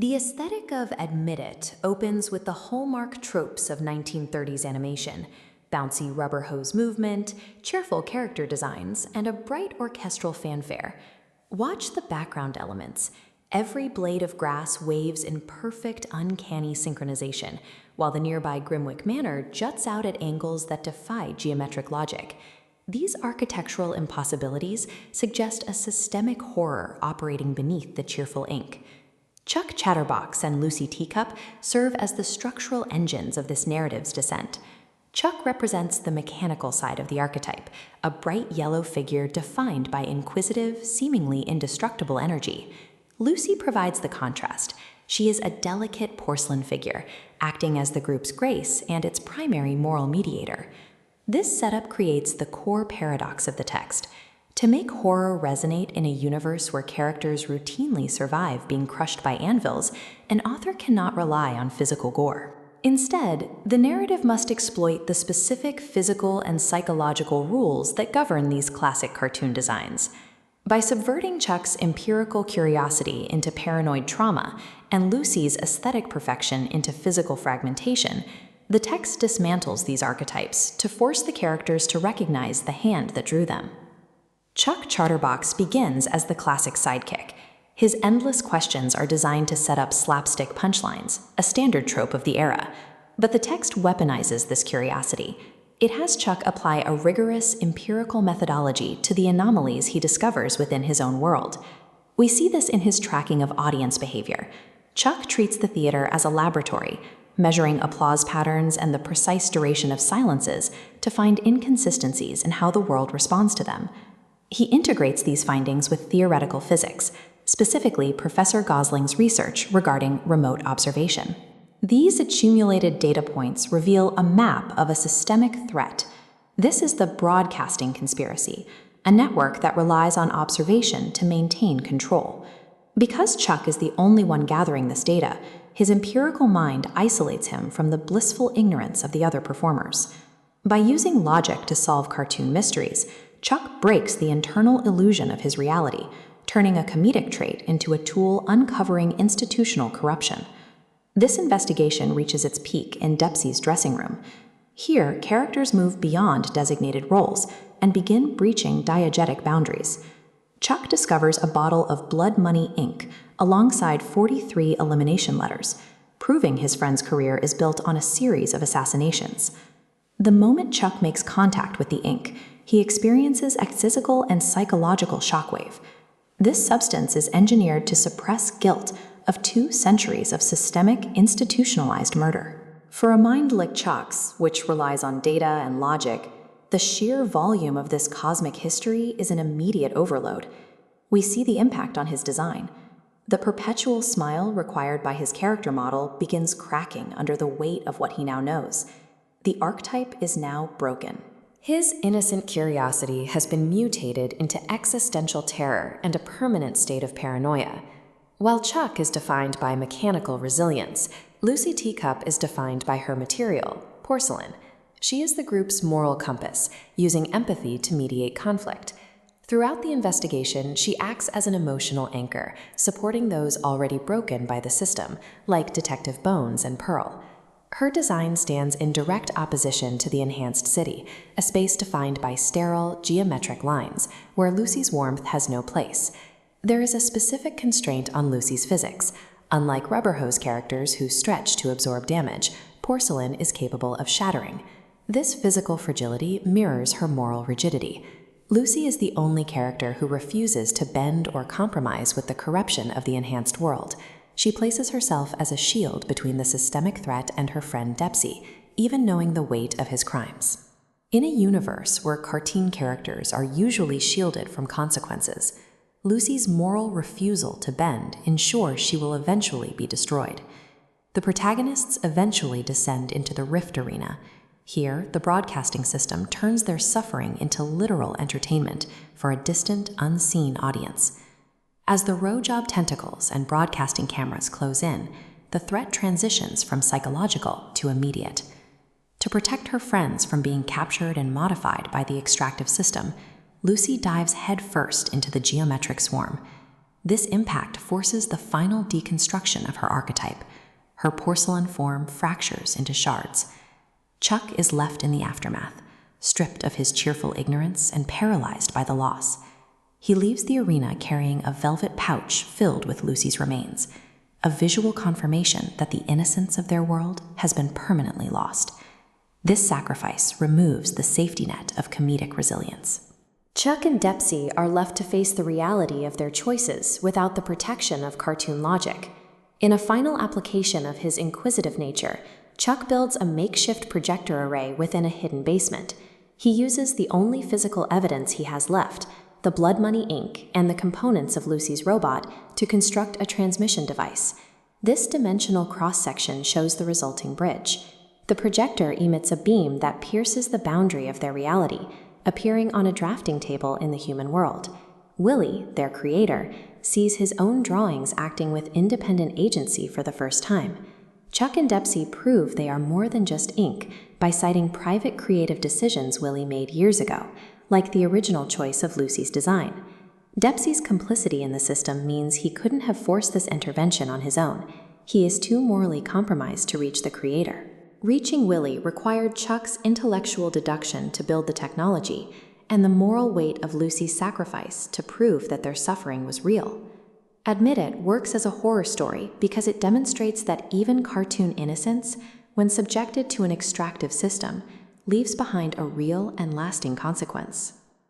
The aesthetic of Admit It opens with the hallmark tropes of 1930s animation: bouncy rubber hose movement, cheerful character designs, and a bright orchestral fanfare. Watch the background elements. Every blade of grass waves in perfect, uncanny synchronization, while the nearby Grimwick Manor juts out at angles that defy geometric logic. These architectural impossibilities suggest a systemic horror operating beneath the cheerful ink. Chuck Chatterbox and Lucy Teacup serve as the structural engines of this narrative's descent. Chuck represents the mechanical side of the archetype, a bright yellow figure defined by inquisitive, seemingly indestructible energy. Lucy provides the contrast. She is a delicate porcelain figure, acting as the group's grace and its primary moral mediator. This setup creates the core paradox of the text. To make horror resonate in a universe where characters routinely survive being crushed by anvils, an author cannot rely on physical gore. Instead, the narrative must exploit the specific physical and psychological rules that govern these classic cartoon designs. By subverting Chuck's empirical curiosity into paranoid trauma and Lucy's aesthetic perfection into physical fragmentation, the text dismantles these archetypes to force the characters to recognize the hand that drew them. Chuck Chatterbox begins as the classic sidekick. His endless questions are designed to set up slapstick punchlines, a standard trope of the era. But the text weaponizes this curiosity. It has Chuck apply a rigorous empirical methodology to the anomalies he discovers within his own world. We see this in his tracking of audience behavior. Chuck treats the theater as a laboratory, measuring applause patterns and the precise duration of silences to find inconsistencies in how the world responds to them. He integrates these findings with theoretical physics, specifically Professor Gosling's research regarding remote observation. These accumulated data points reveal a map of a systemic threat. This is the broadcasting conspiracy, a network that relies on observation to maintain control. Because Chuck is the only one gathering this data, his empirical mind isolates him from the blissful ignorance of the other performers. By using logic to solve cartoon mysteries, Chuck breaks the internal illusion of his reality, turning a comedic trait into a tool uncovering institutional corruption. This investigation reaches its peak in Dempsey's dressing room. Here, characters move beyond designated roles and begin breaching diegetic boundaries. Chuck discovers a bottle of blood money ink alongside 43 elimination letters, proving his friend's career is built on a series of assassinations. The moment Chuck makes contact with the ink, he experiences a physical and psychological shockwave. This substance is engineered to suppress guilt of 2 centuries of systemic, institutionalized murder. For a mind like Chuck's, which relies on data and logic, the sheer volume of this cosmic history is an immediate overload. We see the impact on his design. The perpetual smile required by his character model begins cracking under the weight of what he now knows. The archetype is now broken. His innocent curiosity has been mutated into existential terror and a permanent state of paranoia. While Chuck is defined by mechanical resilience, Lucy Teacup is defined by her material, porcelain. She is the group's moral compass, using empathy to mediate conflict. Throughout the investigation, she acts as an emotional anchor, supporting those already broken by the system, like Detective Bones and Pearl. Her design stands in direct opposition to the enhanced city, a space defined by sterile, geometric lines, where Lucy's warmth has no place. There is a specific constraint on Lucy's physics. Unlike rubber hose characters who stretch to absorb damage, Porcelain is capable of shattering. This physical fragility mirrors her moral rigidity. Lucy is the only character who refuses to bend or compromise with the corruption of the enhanced world. She places herself as a shield between the systemic threat and her friend Dempsey, even knowing the weight of his crimes. In a universe where cartoon characters are usually shielded from consequences, Lucy's moral refusal to bend ensures she will eventually be destroyed. The protagonists eventually descend into the Rift Arena. Here, the broadcasting system turns their suffering into literal entertainment for a distant, unseen audience. As the row job tentacles and broadcasting cameras close in, the threat transitions from psychological to immediate. To protect her friends from being captured and modified by the extractive system, Lucy dives headfirst into the geometric swarm. This impact forces the final deconstruction of her archetype. Her porcelain form fractures into shards. Chuck is left in the aftermath, stripped of his cheerful ignorance and paralyzed by the loss. He leaves the arena carrying a velvet pouch filled with Lucy's remains, a visual confirmation that the innocence of their world has been permanently lost. This sacrifice removes the safety net of comedic resilience. Chuck and Dempsey are left to face the reality of their choices without the protection of cartoon logic. In a final application of his inquisitive nature, Chuck builds a makeshift projector array within a hidden basement. He uses the only physical evidence he has left, the blood money ink and the components of Lucy's robot, to construct a transmission device. This dimensional cross-section shows the resulting bridge. The projector emits a beam that pierces the boundary of their reality, appearing on a drafting table in the human world. Willie, their creator, sees his own drawings acting with independent agency for the first time. Chuck and Dempsey prove they are more than just ink by citing private creative decisions Willie made years ago, like the original choice of Lucy's design. Dempsey's complicity in the system means he couldn't have forced this intervention on his own. He is too morally compromised to reach the creator. Reaching Willie required Chuck's intellectual deduction to build the technology, and the moral weight of Lucy's sacrifice to prove that their suffering was real. Admit It works as a horror story because it demonstrates that even cartoon innocence, when subjected to an extractive system, leaves behind a real and lasting consequence.